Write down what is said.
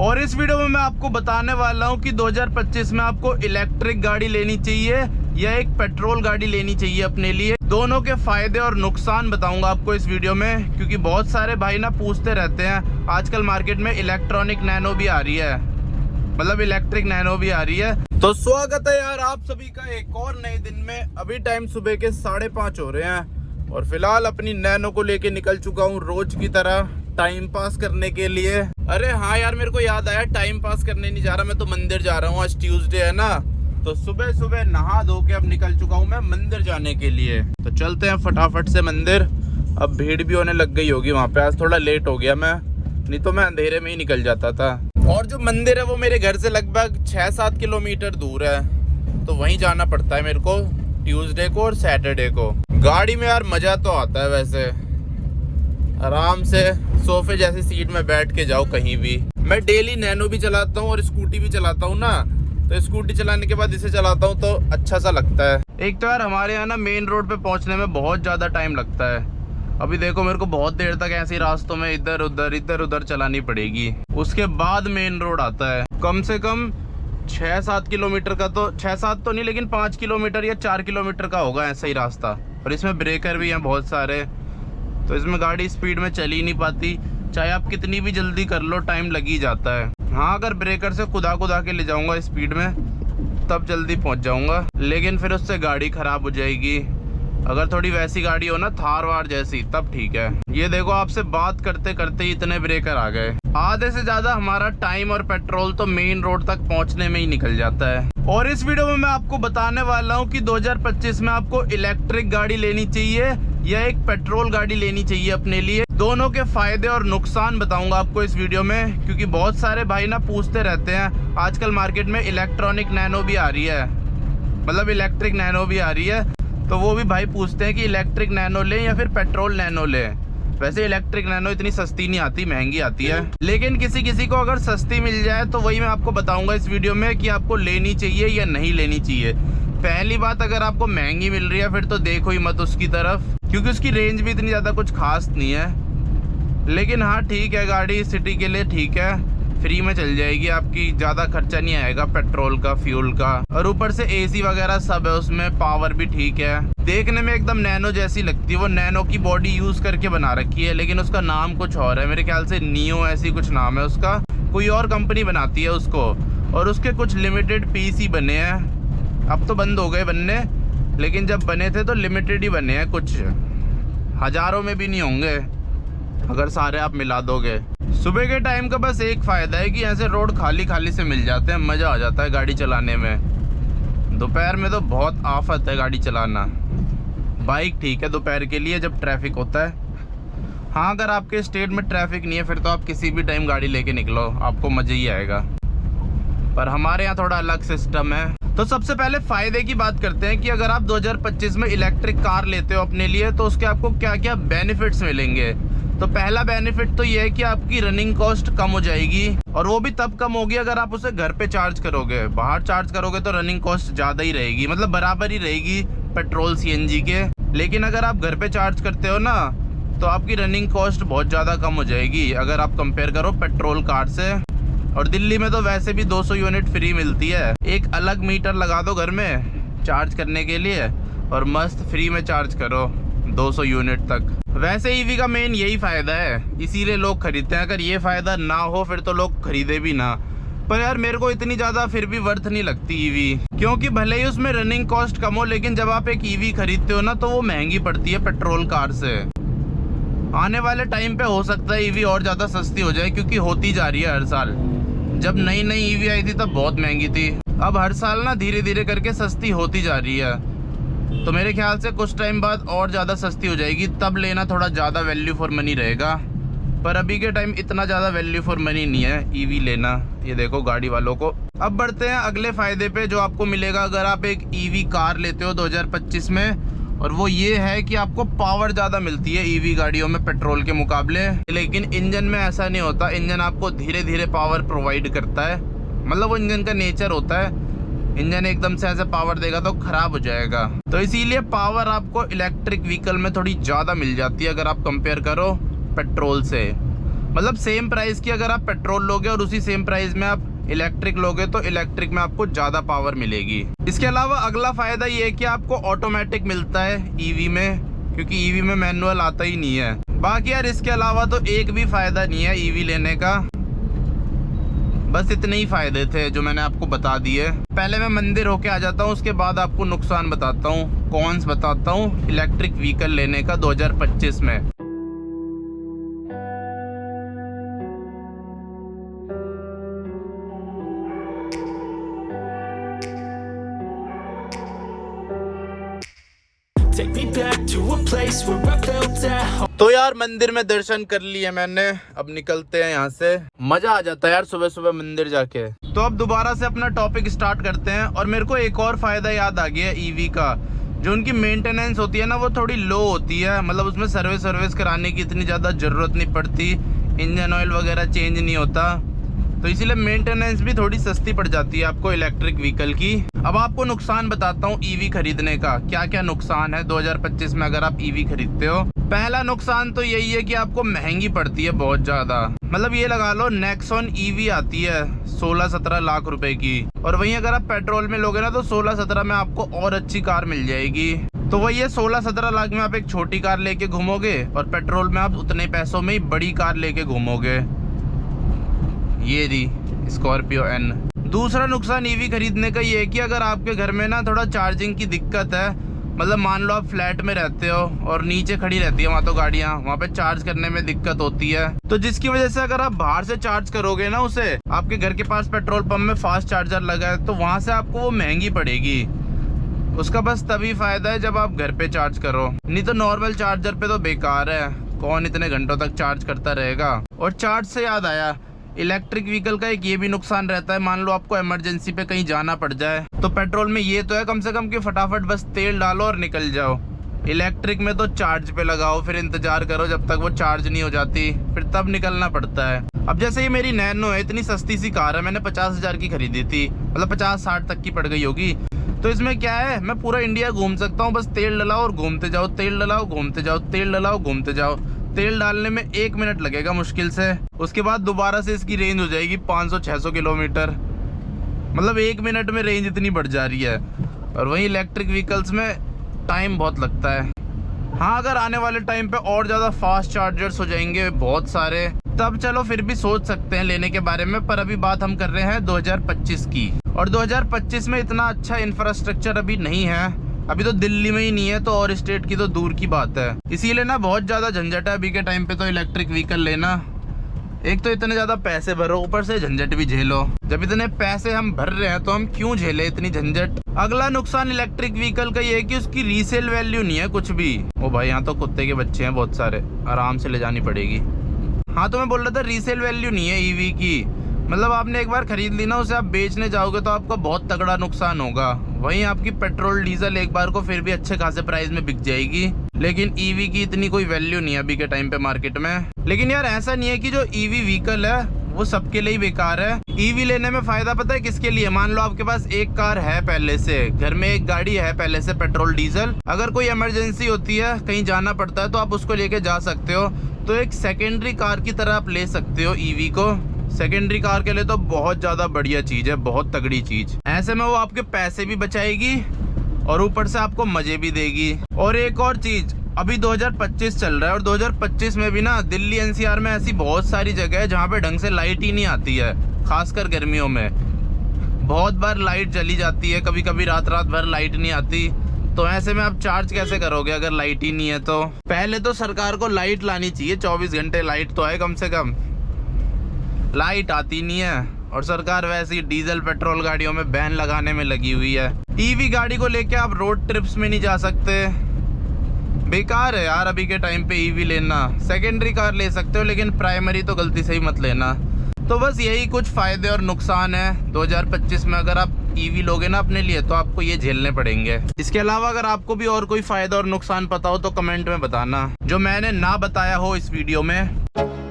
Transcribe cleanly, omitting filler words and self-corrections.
और इस वीडियो में मैं आपको बताने वाला हूं कि 2025 में आपको इलेक्ट्रिक गाड़ी लेनी चाहिए या एक पेट्रोल गाड़ी लेनी चाहिए अपने लिए। दोनों के फायदे और नुकसान बताऊंगा आपको इस वीडियो में, क्योंकि बहुत सारे भाई ना पूछते रहते हैं। आजकल मार्केट में इलेक्ट्रॉनिक नैनो भी आ रही है, मतलब इलेक्ट्रिक नैनो भी आ रही है। तो स्वागत है यार आप सभी का एक और नए दिन में। अभी टाइम सुबह के 5:30 हो रहे हैं और फिलहाल अपनी नैनो को लेके निकल चुका हूँ रोज की तरह टाइम पास करने के लिए। अरे हाँ यार, मेरे को याद आया, टाइम पास करने नहीं जा रहा, मैं तो मंदिर जा रहा हूँ। आज ट्यूसडे है ना, तो सुबह सुबह नहा धो के अब निकल चुका हूँ मैं मंदिर जाने के लिए। तो चलते हैं फटाफट से मंदिर। अब भीड़ भी होने लग गई होगी वहाँ पे। आज थोड़ा लेट हो गया मैं, नहीं तो मैं अंधेरे में ही निकल जाता था। और जो मंदिर है वो मेरे घर से लगभग 6-7 किलोमीटर दूर है, तो वहीं जाना पड़ता है मेरे को ट्यूसडे को और सैटरडे को। गाड़ी में यार मजा तो आता है वैसे, आराम से सोफे जैसी सीट में बैठ के जाओ कहीं भी। मैं डेली नैनो भी चलाता हूँ और स्कूटी भी चलाता हूँ ना, तो स्कूटी चलाने के बाद इसे चलाता हूँ तो अच्छा सा लगता है। एक तो यार हमारे यहाँ ना मेन रोड पे पहुँचने में बहुत ज़्यादा टाइम लगता है। अभी देखो मेरे को बहुत देर तक ऐसे रास्तों में इधर उधर चलानी पड़ेगी, उसके बाद मेन रोड आता है। कम से कम 6-7 किलोमीटर का, तो 6-7 तो नहीं लेकिन 5 किलोमीटर या 4 किलोमीटर का होगा ऐसा ही रास्ता। और इसमें ब्रेकर भी हैं बहुत सारे, तो इसमें गाड़ी स्पीड में चल ही नहीं पाती। चाहे आप कितनी भी जल्दी कर लो, टाइम लग ही जाता है। हाँ, अगर ब्रेकर से कुदा के ले जाऊंगा स्पीड में तब जल्दी पहुंच जाऊंगा, लेकिन फिर उससे गाड़ी खराब हो जाएगी। अगर थोड़ी वैसी गाड़ी हो ना, थार वार जैसी, तब ठीक है। ये देखो आपसे बात करते करते ही इतने ब्रेकर आ गए। आधे से ज्यादा हमारा टाइम और पेट्रोल तो मेन रोड तक पहुंचने में ही निकल जाता है। और इस वीडियो में मैं आपको बताने वाला हूं कि 2025 में आपको इलेक्ट्रिक गाड़ी लेनी चाहिए या एक पेट्रोल गाड़ी लेनी चाहिए अपने लिए। दोनों के फायदे और नुकसान बताऊंगा आपको इस वीडियो में, क्योंकि बहुत सारे भाई ना पूछते रहते हैं। आजकल मार्केट में इलेक्ट्रॉनिक नैनो भी आ रही है, मतलब इलेक्ट्रिक नैनो भी आ रही है, तो वो भी भाई पूछते हैं कि इलेक्ट्रिक नैनो लें या फिर पेट्रोल नैनो लें। वैसे इलेक्ट्रिक नैनो इतनी सस्ती नहीं आती, महंगी आती है, लेकिन किसी किसी को अगर सस्ती मिल जाए तो वही मैं आपको बताऊंगा इस वीडियो में कि आपको लेनी चाहिए या नहीं लेनी चाहिए। पहली बात, अगर आपको महंगी मिल रही है फिर तो देखो ही मत उसकी तरफ, क्योंकि उसकी रेंज भी इतनी ज़्यादा कुछ खास नहीं है। लेकिन हाँ ठीक है, गाड़ी सिटी के लिए ठीक है, फ्री में चल जाएगी आपकी, ज़्यादा खर्चा नहीं आएगा पेट्रोल का, फ्यूल का, और ऊपर से एसी वगैरह सब है उसमें, पावर भी ठीक है। देखने में एकदम नैनो जैसी लगती है। वो नैनो की बॉडी यूज़ करके बना रखी है, लेकिन उसका नाम कुछ और है, मेरे ख्याल से नियो ऐसी कुछ नाम है उसका। कोई और कंपनी बनाती है उसको, और उसके कुछ लिमिटेड पीस ही बने हैं। अब तो बंद हो गए बनने, लेकिन जब बने थे तो लिमिटेड ही बने हैं, कुछ हज़ारों में भी नहीं होंगे अगर सारे आप मिला दोगे। सुबह के टाइम का बस एक फ़ायदा है कि ऐसे रोड खाली खाली से मिल जाते हैं, मज़ा आ जाता है गाड़ी चलाने में। दोपहर में तो बहुत आफत है गाड़ी चलाना। बाइक ठीक है दोपहर के लिए जब ट्रैफिक होता है। हाँ, अगर आपके स्टेट में ट्रैफिक नहीं है फिर तो आप किसी भी टाइम गाड़ी लेके निकलो, आपको मज़ा ही आएगा। पर हमारे यहाँ थोड़ा अलग सिस्टम है। तो सबसे पहले फ़ायदे की बात करते हैं कि अगर आप 2025 में इलेक्ट्रिक कार लेते हो अपने लिए तो उसके आपको क्या क्या बेनिफिट्स मिलेंगे। तो पहला बेनिफिट तो ये है कि आपकी रनिंग कॉस्ट कम हो जाएगी, और वो भी तब कम होगी अगर आप उसे घर पे चार्ज करोगे। बाहर चार्ज करोगे तो रनिंग कॉस्ट ज़्यादा ही रहेगी, मतलब बराबर ही रहेगी पेट्रोल सीएनजी के। लेकिन अगर आप घर पे चार्ज करते हो ना, तो आपकी रनिंग कॉस्ट बहुत ज़्यादा कम हो जाएगी अगर आप कंपेयर करो पेट्रोल कार से। और दिल्ली में तो वैसे भी 200 यूनिट फ्री मिलती है। एक अलग मीटर लगा दो घर में चार्ज करने के लिए और मस्त फ्री में चार्ज करो 200 यूनिट तक। वैसे ईवी का मेन यही फ़ायदा है, इसीलिए लोग खरीदते हैं। अगर ये फ़ायदा ना हो फिर तो लोग खरीदे भी ना। पर यार मेरे को इतनी ज़्यादा फिर भी वर्थ नहीं लगती ईवी, क्योंकि भले ही उसमें रनिंग कॉस्ट कम हो, लेकिन जब आप एक ईवी खरीदते हो ना तो वो महंगी पड़ती है पेट्रोल कार से। आने वाले टाइम पे हो सकता है ईवी और ज़्यादा सस्ती हो जाए, क्योंकि होती जा रही है हर साल। जब नई नई ईवी आई थी तब बहुत महंगी थी, अब हर साल ना धीरे धीरे करके सस्ती होती जा रही है। तो मेरे ख्याल से कुछ टाइम बाद और ज़्यादा सस्ती हो जाएगी, तब लेना थोड़ा ज़्यादा वैल्यू फॉर मनी रहेगा। पर अभी के टाइम इतना ज़्यादा वैल्यू फॉर मनी नहीं है ईवी लेना, ये देखो गाड़ी वालों को। अब बढ़ते हैं अगले फ़ायदे पे जो आपको मिलेगा अगर आप एक ईवी कार लेते हो 2025 में, और वो ये है कि आपको पावर ज़्यादा मिलती है ईवी गाड़ियों में पेट्रोल के मुकाबले। लेकिन इंजन में ऐसा नहीं होता, इंजन आपको धीरे धीरे पावर प्रोवाइड करता है, मतलब वो इंजन का नेचर होता है। इंजन एकदम से ऐसे पावर देगा तो खराब हो जाएगा, तो इसीलिए पावर आपको इलेक्ट्रिक व्हीकल में थोड़ी ज़्यादा मिल जाती है अगर आप कंपेयर करो पेट्रोल से। मतलब सेम प्राइस की अगर आप पेट्रोल लोगे और उसी सेम प्राइस में आप इलेक्ट्रिक लोगे तो इलेक्ट्रिक में आपको ज़्यादा पावर मिलेगी। इसके अलावा अगला फ़ायदा ये है कि आपको ऑटोमेटिक मिलता है ईवी में, क्योंकि ईवी में मैनुअल आता ही नहीं है। बाकी यार इसके अलावा तो एक भी फ़ायदा नहीं है ईवी लेने का। बस इतने ही फ़ायदे थे जो मैंने आपको बता दिए। पहले मैं मंदिर होके आ जाता हूँ, उसके बाद आपको नुकसान बताता हूँ, कॉन्स बताता हूँ इलेक्ट्रिक व्हीकल लेने का 2025 में। Take me back to a place where I felt at home. तो यार मंदिर में दर्शन कर लिए मैंने, अब निकलते हैं यहाँ से। मजा आ जाता है यार सुबह सुबह मंदिर जाके। तो अब दोबारा से अपना टॉपिक स्टार्ट करते हैं। और मेरे को एक और फायदा याद आ गया ईवी का, जो उनकी मेंटेनेंस होती है ना वो थोड़ी लो होती है। मतलब उसमें सर्विस कराने की इतनी ज़्यादा ज़रूरत नहीं पड़ती, इंजन ऑयल वगैरह चेंज नहीं होता, तो इसीलिए मेंटेनेंस भी थोड़ी सस्ती पड़ जाती है आपको इलेक्ट्रिक व्हीकल की। अब आपको नुकसान बताता हूँ ईवी खरीदने का, क्या क्या नुकसान है 2025 में अगर आप ईवी खरीदते हो। पहला नुकसान तो यही है कि आपको महंगी पड़ती है बहुत ज़्यादा। मतलब ये लगा लो नेक्सॉन ईवी आती है 16-17 लाख रुपए की, और वहीं अगर आप पेट्रोल में लोगे ना तो 16-17 में आपको और अच्छी कार मिल जाएगी। तो वही है 16-17 लाख में आप एक छोटी कार लेके घूमोगे और पेट्रोल में आप उतने पैसों में ही बड़ी कार लेके घूमोगे। ये दी स्कॉर्पियो एन। दूसरा नुकसान ईवी खरीदने का ये है कि अगर आपके घर में ना थोड़ा चार्जिंग की दिक्कत है, मतलब मान लो आप फ्लैट में रहते हो और नीचे खड़ी रहती है वहाँ तो गाड़ियाँ, वहाँ पे चार्ज करने में दिक्कत होती है, तो जिसकी वजह से अगर आप बाहर से चार्ज करोगे ना उसे, आपके घर के पास पेट्रोल पंप में फास्ट चार्जर लगा है तो वहाँ से आपको वो महंगी पड़ेगी। उसका बस तभी फायदा है जब आप घर पे चार्ज करो, नहीं तो नॉर्मल चार्जर पे तो बेकार है, कौन इतने घंटों तक चार्ज करता रहेगा। और चार्ज से याद आया, इलेक्ट्रिक व्हीकल का एक ये भी नुकसान रहता है, मान लो आपको इमरजेंसी पे कहीं जाना पड़ जाए तो पेट्रोल में ये तो है कम से कम कि फटाफट बस तेल डालो और निकल जाओ। इलेक्ट्रिक में तो चार्ज पे लगाओ, फिर इंतजार करो जब तक वो चार्ज नहीं हो जाती, फिर तब निकलना पड़ता है। अब जैसे ये मेरी नैनो है, इतनी सस्ती सी कार है, मैंने 50,000 की खरीदी थी, मतलब 50-60 तक की पड़ गई होगी। तो इसमें क्या है, मैं पूरा इंडिया घूम सकता हूँ, बस तेल डलाओ और घूमते जाओ, तेल डलाओ घूमते जाओ, तेल डलाओ घूमते जाओ। तेल डालने में 1 मिनट लगेगा मुश्किल से, उसके बाद दोबारा से इसकी रेंज हो जाएगी 500-600 किलोमीटर। मतलब 1 मिनट में रेंज इतनी बढ़ जा रही है। और वहीं इलेक्ट्रिक व्हीकल्स में टाइम बहुत लगता है। हाँ, अगर आने वाले टाइम पे और ज़्यादा फास्ट चार्जर्स हो जाएंगे बहुत सारे, तब चलो फिर भी सोच सकते हैं लेने के बारे में। पर अभी बात हम कर रहे हैं 2025 की, और 2025 में इतना अच्छा इंफ्रास्ट्रक्चर अभी नहीं है। अभी तो दिल्ली में ही नहीं है, तो और स्टेट की तो दूर की बात है। इसीलिए ना बहुत ज़्यादा झंझट है अभी के टाइम पे तो इलेक्ट्रिक व्हीकल लेना। एक तो इतने ज़्यादा पैसे भरो, ऊपर से झंझट भी झेलो। जब इतने पैसे हम भर रहे हैं तो हम क्यों झेले इतनी झंझट। अगला नुकसान इलेक्ट्रिक व्हीकल का ये है कि उसकी रीसेल वैल्यू नहीं है कुछ भी। ओ भाई, यहाँ तो कुत्ते के बच्चे हैं बहुत सारे, आराम से ले जानी पड़ेगी। हाँ, तो मैं बोल रहा था रीसेल वैल्यू नहीं है ईवी की। मतलब आपने एक बार खरीद ली ना, उसे आप बेचने जाओगे तो आपका बहुत तगड़ा नुकसान होगा। वहीं आपकी पेट्रोल डीजल एक बार को फिर भी अच्छे खासे प्राइस में बिक जाएगी, लेकिन ईवी की इतनी कोई वैल्यू नहीं है अभी के टाइम पे मार्केट में। लेकिन यार ऐसा नहीं है कि जो ईवी व्हीकल है वो सबके लिए ही बेकार है। ईवी लेने में फायदा पता है किसके लिए? मान लो आपके पास एक कार है पहले से, घर में एक गाड़ी है पहले से पेट्रोल डीजल, अगर कोई इमरजेंसी होती है, कहीं जाना पड़ता है तो आप उसको लेके जा सकते हो। तो एक सेकेंडरी कार की तरह आप ले सकते हो ईवी को। सेकेंडरी कार के लिए तो बहुत ज़्यादा बढ़िया चीज़ है, बहुत तगड़ी चीज़। ऐसे में वो आपके पैसे भी बचाएगी और ऊपर से आपको मज़े भी देगी। और एक और चीज़, अभी 2025 चल रहा है और 2025 में भी ना दिल्ली एनसीआर में ऐसी बहुत सारी जगह है जहाँ पे ढंग से लाइट ही नहीं आती है, खासकर गर्मियों में। बहुत बार लाइट जली जाती है, कभी कभी रात भर लाइट नहीं आती। तो ऐसे में आप चार्ज कैसे करोगे अगर लाइट ही नहीं है? तो पहले तो सरकार को लाइट लानी चाहिए, 24 घंटे लाइट तो आए कम से कम। लाइट आती नहीं है और सरकार वैसे ही डीजल पेट्रोल गाड़ियों में बैन लगाने में लगी हुई है। ईवी गाड़ी को लेके आप रोड ट्रिप्स में नहीं जा सकते, बेकार है यार अभी के टाइम पे ईवी लेना। सेकेंडरी कार ले सकते हो लेकिन प्राइमरी तो गलती से ही मत लेना। तो बस यही कुछ फ़ायदे और नुकसान है 2025 में। अगर आप ईवी लोगे ना अपने लिए तो आपको ये झेलने पड़ेंगे। इसके अलावा अगर आपको भी और कोई फ़ायदा और नुकसान पता हो तो कमेंट में बताना, जो मैंने ना बताया हो इस वीडियो में।